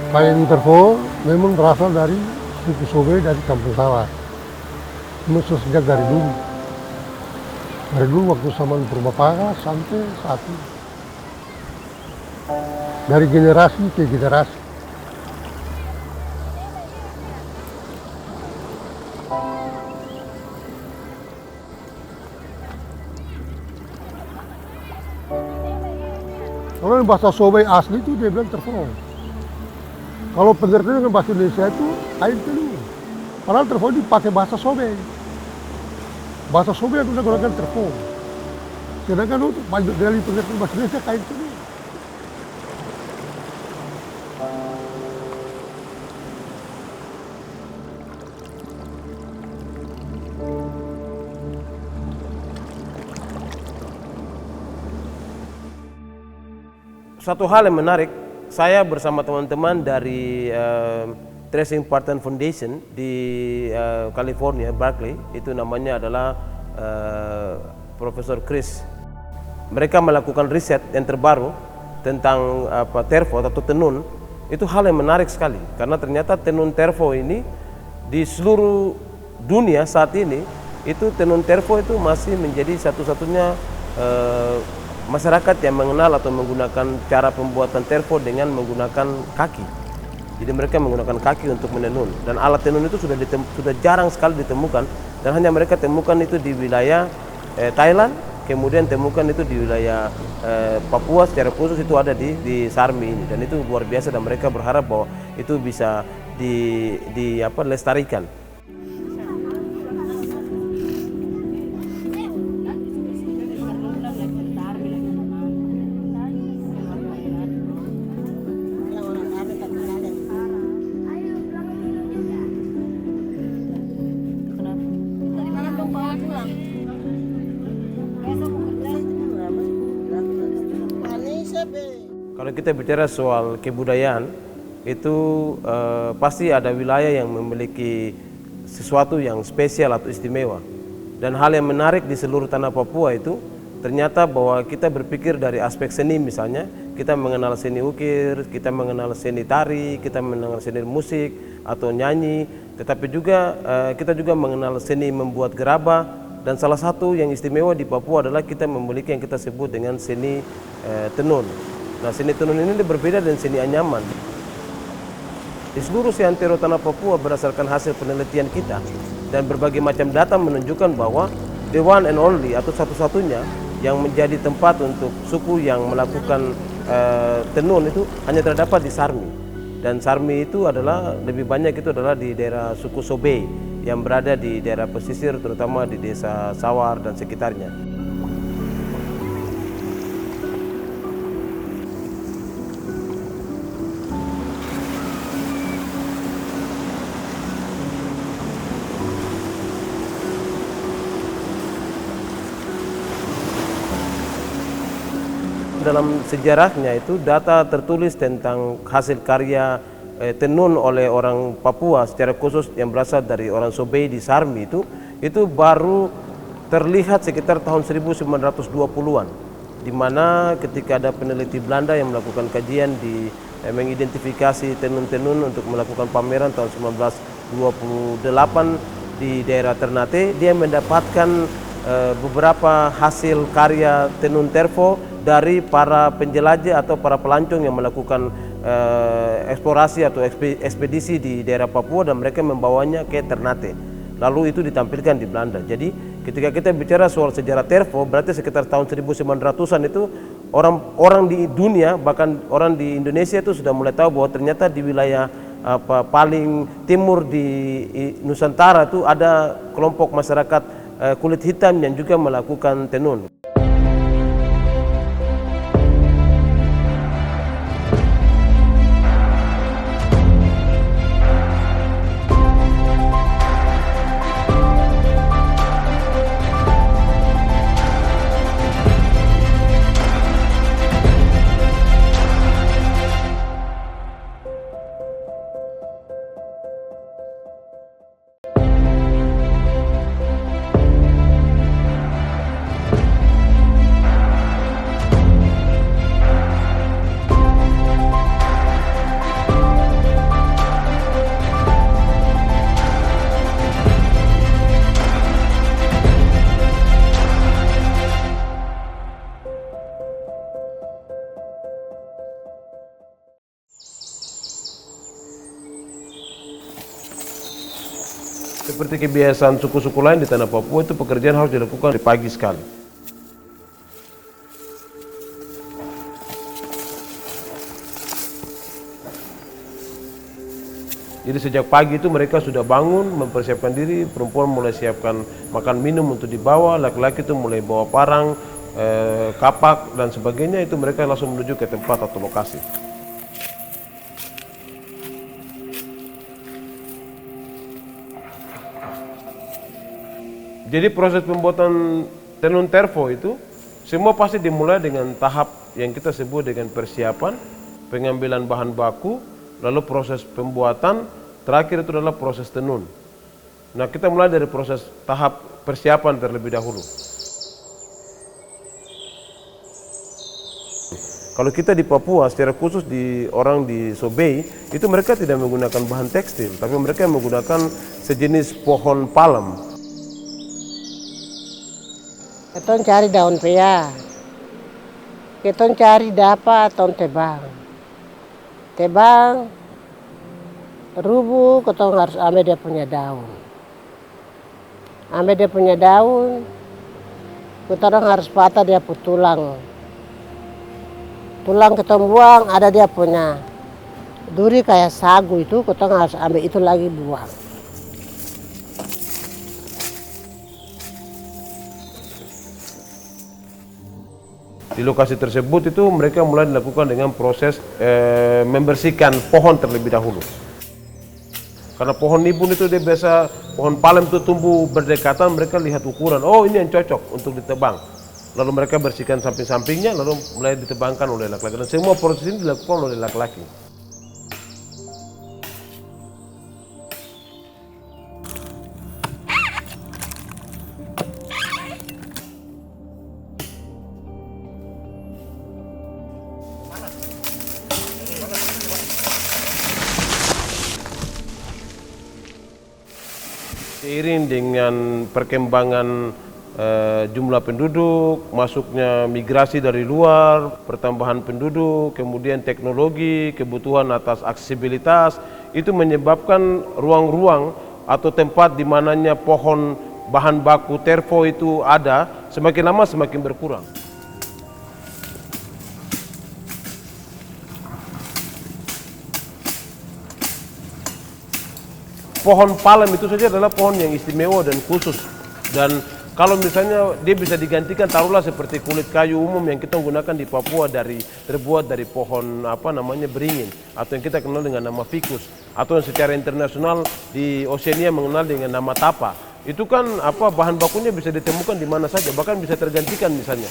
Kain terfo memang berasal dari suku Sobe dari Kampung Sawah. Memang sejak dari dulu. Dari dulu waktu zaman Purbapaga sampai saat ini. Dari generasi ke generasi. Kalau bahasa Sobe asli itu dia bilang terfo. Kalau pengertian dengan bahasa Indonesia itu kain tenun. Padahal terfo dipakai bahasa Sobe. Bahasa Sobe yang gunakan terfo. Sedangkan untuk dari pengertian bahasa Indonesia kain tenun. Satu hal yang menarik, saya bersama teman-teman dari Tracing Pattern Foundation di California, Berkeley, itu namanya adalah Profesor Chris. Mereka melakukan riset yang terbaru tentang terfo atau tenun. Itu hal yang menarik sekali, karena ternyata tenun terfo ini di seluruh dunia saat ini, itu tenun terfo itu masih menjadi satu-satunya masyarakat yang mengenal atau menggunakan cara pembuatan terfo dengan menggunakan kaki. Jadi mereka menggunakan kaki untuk menenun, dan alat tenun itu sudah jarang sekali ditemukan, dan hanya mereka temukan itu di wilayah Thailand, kemudian temukan itu di wilayah Papua, secara khusus itu ada di Sarmi ini, dan itu luar biasa, dan mereka berharap bahwa itu bisa dilestarikan. Kalau kita bicara soal kebudayaan, itu pasti ada wilayah yang memiliki sesuatu yang spesial atau istimewa. Dan hal yang menarik di seluruh tanah Papua itu, ternyata bahwa kita berpikir dari aspek seni misalnya, kita mengenal seni ukir, kita mengenal seni tari, kita mengenal seni musik atau nyanyi, tetapi juga kita juga mengenal seni membuat gerabah, dan salah satu yang istimewa di Papua adalah kita memiliki yang kita sebut dengan seni tenun. Nah, seni tenun ini berbeda dengan seni anyaman. Di seluruh seantero tanah Papua berdasarkan hasil penelitian kita dan berbagai macam data menunjukkan bahwa the one and only atau satu-satunya yang menjadi tempat untuk suku yang melakukan tenun itu hanya terdapat di Sarmi. Dan Sarmi itu adalah lebih banyak itu adalah di daerah suku Sobe yang berada di daerah pesisir, terutama di desa Sawar dan sekitarnya. Dalam sejarahnya itu data tertulis tentang hasil karya tenun oleh orang Papua secara khusus yang berasal dari orang Sobe di Sarmi itu baru terlihat sekitar tahun 1920-an, di mana ketika ada peneliti Belanda yang melakukan kajian di mengidentifikasi tenun-tenun untuk melakukan pameran tahun 1928 di daerah Ternate, dia mendapatkan beberapa hasil karya tenun terfo dari para penjelajah atau para pelancong yang melakukan eksplorasi atau ekspedisi di daerah Papua, dan mereka membawanya ke Ternate. Lalu itu ditampilkan di Belanda. Jadi ketika kita bicara soal sejarah terfo, berarti sekitar tahun 1900-an itu orang di dunia, bahkan orang di Indonesia itu sudah mulai tahu bahwa ternyata di wilayah paling timur di Nusantara itu ada kelompok masyarakat kulit hitam yang juga melakukan tenun. seperti kebiasaan suku-suku lain di tanah Papua itu pekerjaan harus dilakukan di pagi sekali. Jadi sejak pagi itu mereka sudah bangun, mempersiapkan diri, perempuan mulai siapkan makan minum untuk dibawa, laki-laki itu mulai bawa parang, kapak dan sebagainya, itu mereka langsung menuju ke tempat atau lokasi. Jadi proses pembuatan tenun terfo itu semua pasti dimulai dengan tahap yang kita sebut dengan persiapan, pengambilan bahan baku, lalu proses pembuatan, terakhir itu adalah proses tenun. Nah, kita mulai dari proses tahap persiapan terlebih dahulu. Kalau kita di Papua, secara khusus di orang di Sobei, itu mereka tidak menggunakan bahan tekstil, tapi mereka menggunakan sejenis pohon palem. Kita cari daun pea, kita cari dapat daun tebang, rubuh, kita harus ambil dia punya daun. Ambil dia punya daun, kita harus patah dia punya tulang. Tulang kita buang, ada dia punya duri kayak sagu itu, kita harus ambil itu lagi buang. Di lokasi tersebut itu mereka mulai dilakukan dengan proses membersihkan pohon terlebih dahulu. Karena pohon nibun itu dia biasa, pohon palem itu tumbuh berdekatan, mereka lihat ukuran, oh ini yang cocok untuk ditebang. Lalu mereka bersihkan samping-sampingnya, lalu mulai ditebangkan oleh laki-laki. Dan semua proses ini dilakukan oleh laki-laki. Seiring dengan perkembangan jumlah penduduk, masuknya migrasi dari luar, pertambahan penduduk, kemudian teknologi, kebutuhan atas aksesibilitas, itu menyebabkan ruang-ruang atau tempat di mananya pohon bahan baku terfo itu ada, semakin lama semakin berkurang. Pohon palem itu saja adalah pohon yang istimewa dan khusus, dan kalau misalnya dia bisa digantikan, taruhlah seperti kulit kayu umum yang kita gunakan di Papua terbuat dari pohon beringin, atau yang kita kenal dengan nama ficus, atau yang secara internasional di Oceania mengenal dengan nama tapa. Itu kan bahan bakunya bisa ditemukan di mana saja, bahkan bisa tergantikan. Misalnya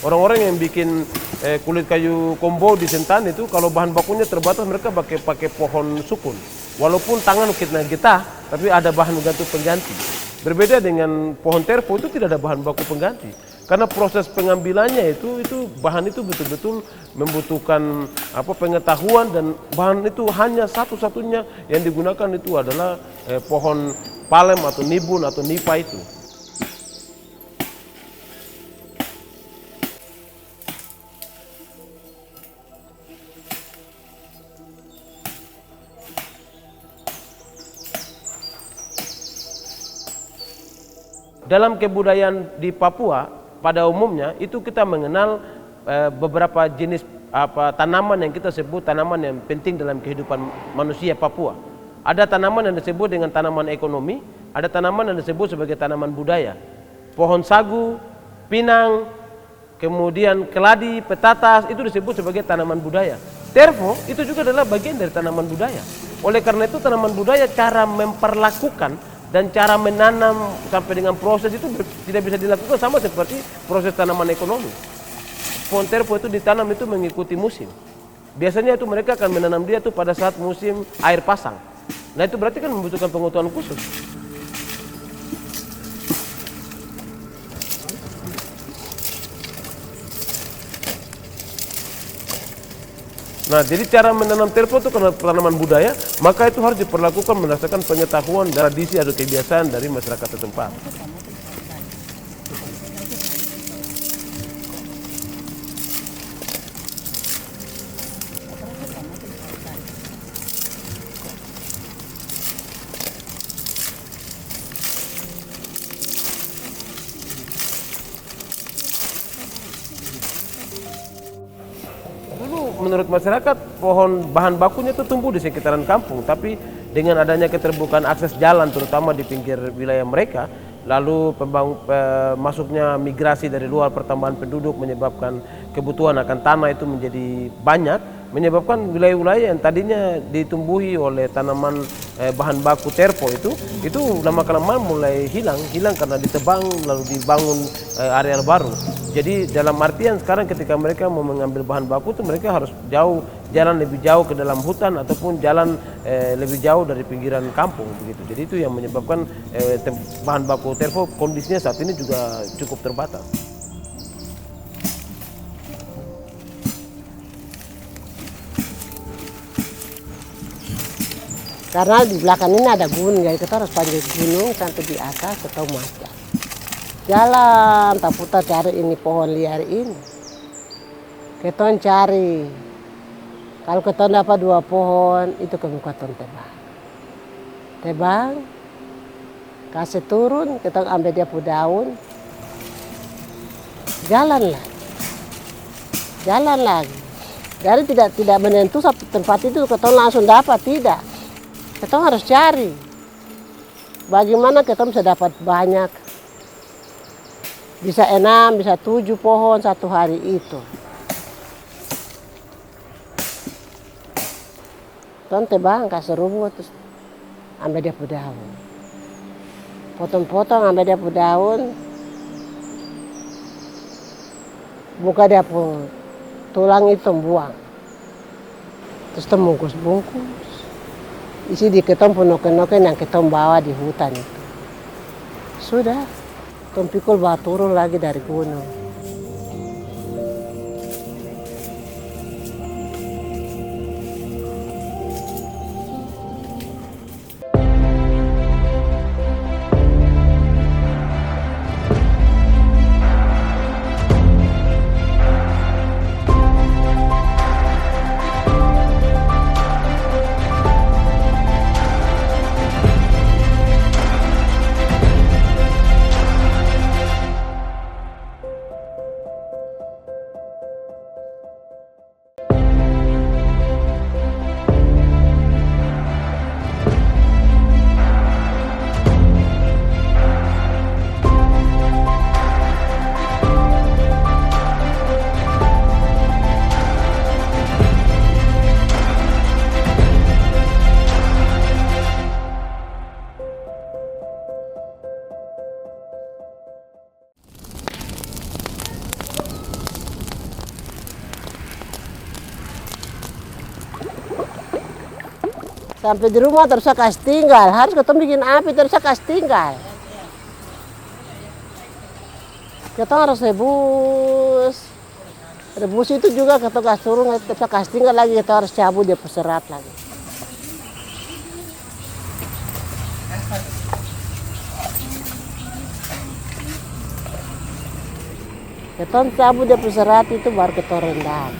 orang-orang yang bikin kulit kayu kombo di Sentani itu, kalau bahan bakunya terbatas, mereka pakai pohon sukun. Walaupun tangan kita, tapi ada bahan gantung pengganti. Berbeda dengan pohon terfo, itu tidak ada bahan baku pengganti. Karena proses pengambilannya itu bahan itu betul-betul membutuhkan pengetahuan, dan bahan itu hanya satu-satunya yang digunakan itu adalah pohon palem atau nibun atau nipa itu. Dalam kebudayaan di Papua pada umumnya itu kita mengenal beberapa jenis tanaman yang kita sebut tanaman yang penting dalam kehidupan manusia Papua. Ada tanaman yang disebut dengan tanaman ekonomi, ada tanaman yang disebut sebagai tanaman budaya. Pohon sagu, pinang, kemudian keladi, petatas, itu disebut sebagai tanaman budaya. Terfo itu juga adalah bagian dari tanaman budaya. Oleh karena itu tanaman budaya, cara memperlakukan dan cara menanam sampai dengan proses itu tidak bisa dilakukan sama seperti proses tanaman ekonomi. Pohon terfo itu ditanam itu mengikuti musim. Biasanya itu mereka akan menanam dia itu pada saat musim air pasang. Nah itu berarti kan membutuhkan pengetahuan khusus. Nah, jadi cara menanam terfo itu karena tanaman budaya, maka itu harus diperlakukan berdasarkan pengetahuan, tradisi atau kebiasaan dari masyarakat setempat. menurut masyarakat pohon bahan bakunya itu tumbuh di sekitaran kampung, tapi dengan adanya keterbukaan akses jalan terutama di pinggir wilayah mereka, lalu masuknya migrasi dari luar, pertambahan penduduk menyebabkan kebutuhan akan tanah itu menjadi banyak, menyebabkan wilayah-wilayah yang tadinya ditumbuhi oleh tanaman bahan baku terpo itu lama-kelamaan mulai hilang karena ditebang lalu dibangun area baru. Jadi dalam artian sekarang ketika mereka mau mengambil bahan baku itu mereka harus jalan lebih jauh ke dalam hutan ataupun jalan lebih jauh dari pinggiran kampung begitu. Jadi itu yang menyebabkan bahan baku terpo kondisinya saat ini juga cukup terbatas. Karena di belakang ini ada gunung, jadi kita harus panjat gunung sampai di atas atau macet. Jalan, tak putar cari ini pohon liar ini. Kita cari. Kalau kita dapat 2 pohon, itu kami kita tebang. Tebang, kasih turun, kita ambil dia daun. Jalan lagi. Jadi tidak menentu tempat itu kita langsung dapat, tidak. Kita harus cari bagaimana kita bisa dapat banyak, bisa 6, bisa 7 pohon satu hari itu. Kita tebang, kasih rumput, terus ambil dia daun, potong-potong ambil dia daun, buka dia tulang itu buang, terus bungkus. Isi di ketong noken-noken yang ketong bawa di hutan itu. Sudah, ketong pikul bawa turun lagi dari gunung. Sampai di rumah terus saya kasih tinggal, harus ketemu bikin api terus saya kasih tinggal. Kita harus rebus. Rebus itu juga kita kasih turun, kita kasih tinggal lagi, kita harus cabut dia serat lagi. Kita cabut dia serat itu baru kita rendam.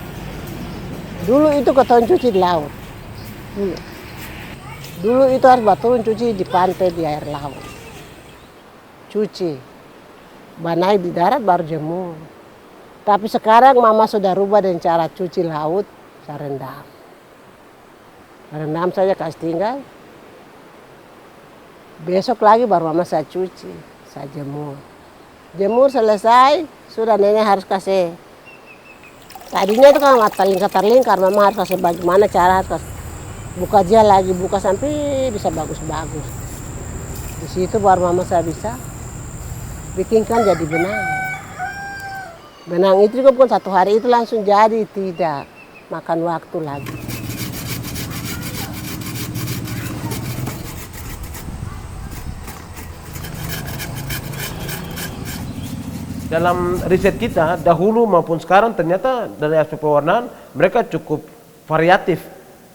Dulu itu kita cuci di laut. Dulu itu harus turun cuci di pantai di air laut. Cuci. Naik di darat baru jemur. Tapi sekarang mama sudah rubah dengan cara cuci laut, saya rendam. Rendam saja kasih tinggal. Besok lagi baru mama saya cuci, saya jemur. Jemur selesai, sudah nenek harus kasih. Tadinya itu kan terlingkar, mama harus kasih bagaimana cara harus kasih. Buka dia lagi, buka sampai bisa bagus-bagus. Di situ baru mama saya bisa bikinkan jadi benang. Benang itu juga bukan satu hari itu langsung jadi, tidak. Makan waktu lagi. Dalam riset kita, dahulu maupun sekarang ternyata dari aspek pewarnaan mereka cukup variatif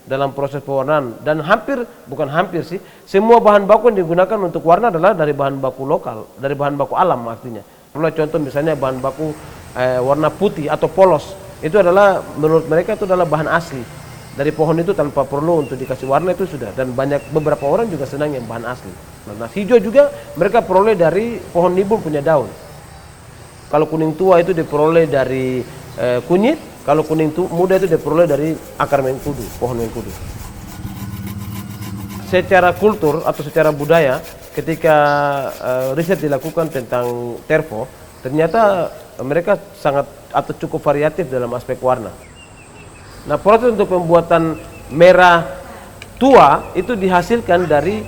dalam proses pewarnaan, dan bukan hampir sih, semua bahan baku yang digunakan untuk warna adalah dari bahan baku lokal, dari bahan baku alam artinya. Contoh misalnya bahan baku warna putih atau polos, itu adalah menurut mereka itu adalah bahan asli dari pohon itu tanpa perlu untuk dikasih warna itu sudah, dan beberapa orang juga senang yang bahan asli. Nah, hijau juga mereka peroleh dari pohon nibul punya daun. Kalau kuning tua itu diperoleh dari kunyit, Kalau kuning muda itu diperoleh dari akar mengkudu, pohon mengkudu. Secara kultur atau secara budaya, ketika riset dilakukan tentang terfo, ternyata mereka sangat atau cukup variatif dalam aspek warna. Nah, proses untuk pembuatan merah tua itu dihasilkan dari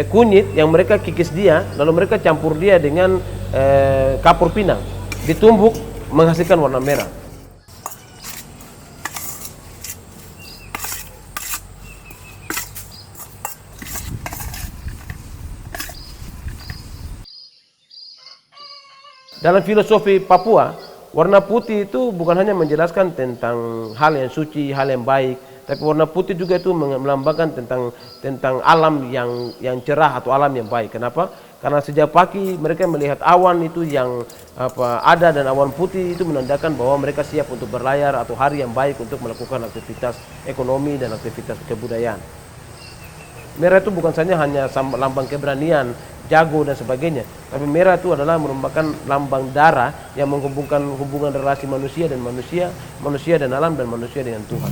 kunyit yang mereka kikis dia, lalu mereka campur dia dengan kapur pinang, ditumbuk menghasilkan warna merah. Dalam filosofi Papua, warna putih itu bukan hanya menjelaskan tentang hal yang suci, hal yang baik, tapi warna putih juga itu melambangkan tentang alam yang cerah atau alam yang baik. Kenapa? Karena sejak pagi mereka melihat awan itu yang ada, dan awan putih itu menandakan bahwa mereka siap untuk berlayar atau hari yang baik untuk melakukan aktivitas ekonomi dan aktivitas kebudayaan. Merah itu bukan saja hanya lambang keberanian, jago dan sebagainya, tapi merah itu adalah merupakan lambang darah yang menghubungkan hubungan relasi manusia dan manusia, manusia dan alam, dan manusia dengan Tuhan.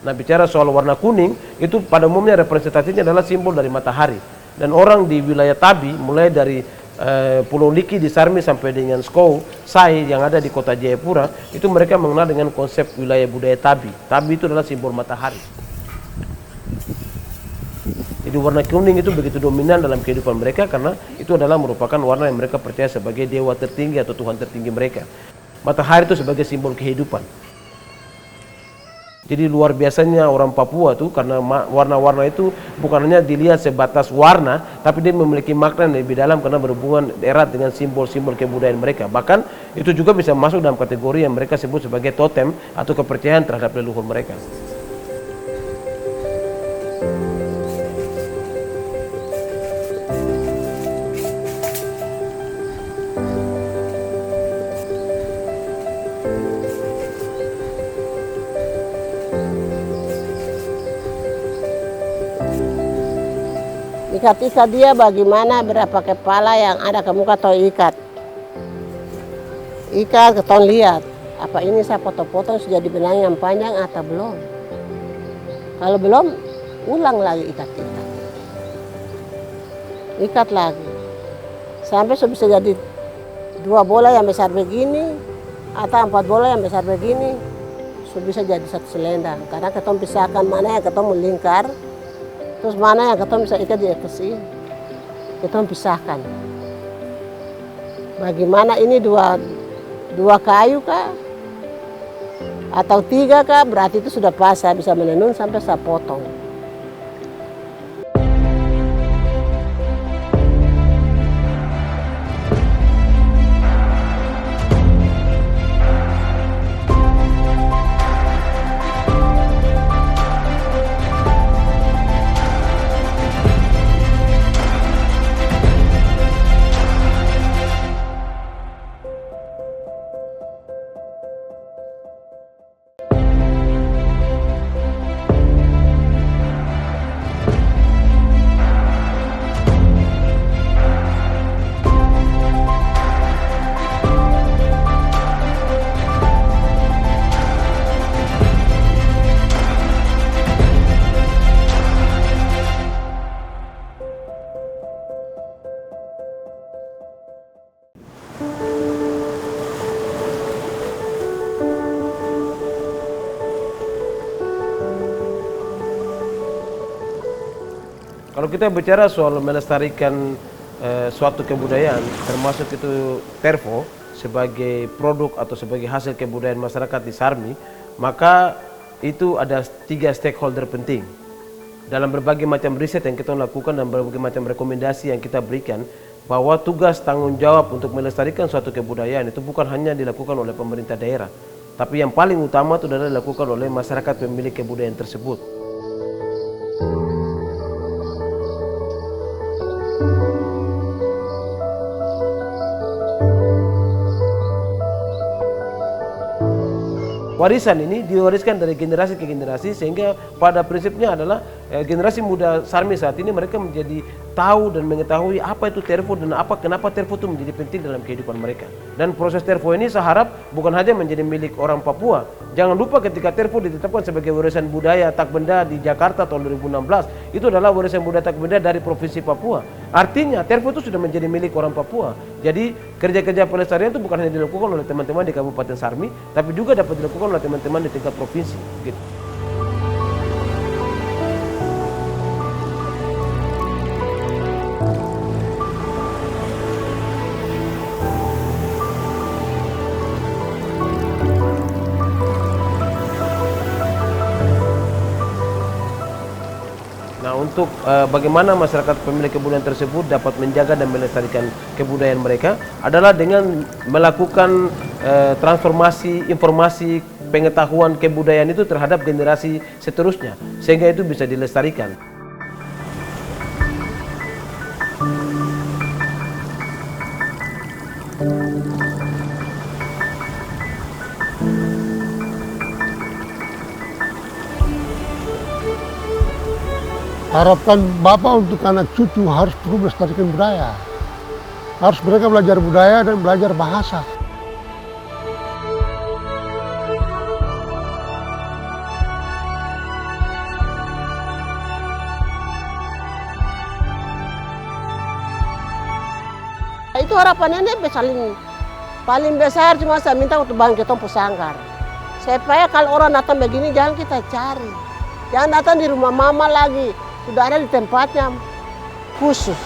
Nah, bicara soal warna kuning, itu pada umumnya representasinya adalah simbol dari matahari. Dan orang di wilayah Tabi, mulai dari Pulau Liki di Sarmi sampai dengan Skou, Sai yang ada di kota Jayapura, itu mereka mengenal dengan konsep wilayah budaya Tabi. Tabi itu adalah simbol matahari. Jadi warna kuning itu begitu dominan dalam kehidupan mereka karena itu adalah merupakan warna yang mereka percaya sebagai dewa tertinggi atau Tuhan tertinggi mereka. Matahari itu sebagai simbol kehidupan. Jadi luar biasanya orang Papua tuh, karena warna-warna itu bukan hanya dilihat sebatas warna, tapi dia memiliki makna yang lebih dalam karena berhubungan erat dengan simbol-simbol kebudayaan mereka. Bahkan itu juga bisa masuk dalam kategori yang mereka sebut sebagai totem atau kepercayaan terhadap leluhur mereka. Ikat-ikat dia bagaimana, berapa kepala yang ada, kamu kata ikat. Ikat, keton lihat. Apa ini saya potong-potong sudah di benang yang panjang atau belum. Kalau belum, ulang lagi ikat-ikat. Ikat lagi. Sampai bisa jadi 2 bola yang besar begini, atau 4 bola yang besar begini. Bisa jadi 1 selendang. Karena keton pisahkan mana yang keton melingkar, terus mana yang keton bisa ikat di atas ini, keton pisahkan. Bagaimana ini dua kayu kah? Atau 3 kah? Berarti itu sudah pas, saya bisa menenun sampai saya potong. Kalau kita bicara soal melestarikan suatu kebudayaan, termasuk itu terfo sebagai produk atau sebagai hasil kebudayaan masyarakat di Sarmi, maka itu ada 3 stakeholder penting. Dalam berbagai macam riset yang kita lakukan dan berbagai macam rekomendasi yang kita berikan, bahwa tugas tanggung jawab untuk melestarikan suatu kebudayaan itu bukan hanya dilakukan oleh pemerintah daerah, tapi yang paling utama itu adalah dilakukan oleh masyarakat pemilik kebudayaan tersebut. Warisan ini diwariskan dari generasi ke generasi, sehingga pada prinsipnya adalah generasi muda Sarmi saat ini mereka menjadi tahu dan mengetahui apa itu terfo dan kenapa terfo itu menjadi penting dalam kehidupan mereka. Dan proses terfo ini saya harap bukan hanya menjadi milik orang Papua. Jangan lupa ketika terfo ditetapkan sebagai warisan budaya tak benda di Jakarta tahun 2016, itu adalah warisan budaya tak benda dari Provinsi Papua. Artinya terfo itu sudah menjadi milik orang Papua. Jadi kerja-kerja pelestarian itu bukan hanya dilakukan oleh teman-teman di Kabupaten Sarmi, tapi juga dapat dilakukan oleh teman-teman di tingkat provinsi. Gitu. Nah, untuk bagaimana masyarakat pemilik kebudayaan tersebut dapat menjaga dan melestarikan kebudayaan mereka adalah dengan melakukan transformasi informasi pengetahuan kebudayaan itu terhadap generasi seterusnya, sehingga itu bisa dilestarikan. Harapkan Bapak untuk anak cucu harus terus melestarikan budaya. Harus mereka belajar budaya dan belajar bahasa. Itu harapan nenek paling besar, cuma saya minta untuk bangun ketong sanggar. Supaya kalau orang datang begini jangan kita cari. Jangan datang di rumah mama lagi. Sudah ada di tempatnya khusus.